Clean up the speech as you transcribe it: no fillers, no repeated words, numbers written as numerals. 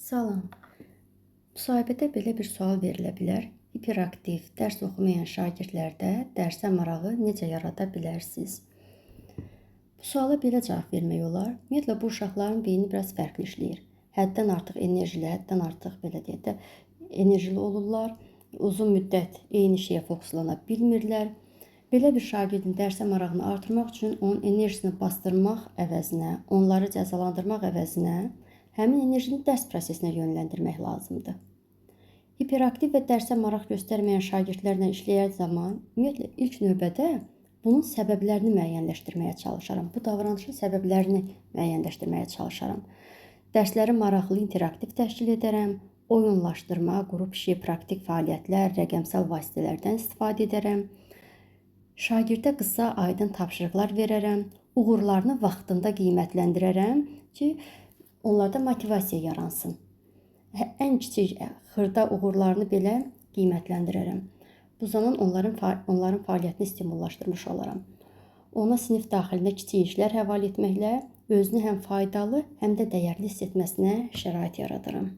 Salam. Müsahibədə belə bir sual verilə bilər. Hiperaktiv, dərs oxumayan şagirdlərdə dərsə marağı necə yarada bilərsiniz? Bu suala belə cavab vermək olar. Ümumiyyətlə, bu uşaqların beyni biraz fərqli işləyir. Həddən artıq enerjili, həddən artıq belə deyək də, enerjili olurlar. Uzun müddət eyni şeyə fokuslana bilmirlər. Belə bir şagirdin dərsə marağını artırmaq üçün onun enerjisini bastırmaq əvəzinə, onları cəzalandırmaq əvəzinə həmin enerjini dərs prosesinə yönləndirmək lazımdır. Hiperaktiv və dərsə maraq göstərməyən şagirdlərlə işləyən zaman ümumiyyətlə ilk növbədə bunun səbəblərini müəyyənləşdirməyə çalışaram. Bu davranışın səbəblərini müəyyənləşdirməyə çalışaram. Dərsləri maraqlı, interaktiv təşkil edərəm. Oyunlaşdırma, qrup işi, praktik fəaliyyətlər, rəqəmsal vasitələrdən istifadə edərəm. Şagirdə qısa, aydın tapşırıqlar verərəm. Uğurlarını vaxtında qiymətləndirərəm ki, onlarda motivasiya yaransın. Ən kiçik xırda uğurlarını belə qiymətləndirərəm. Bu zaman onların fəaliyyətini stimullaşdırmış olaram. Ona sinif daxilində kiçik işlər həvalə etməklə özünü həm faydalı, həm də dəyərli hiss etməsinə şərait yaradıram.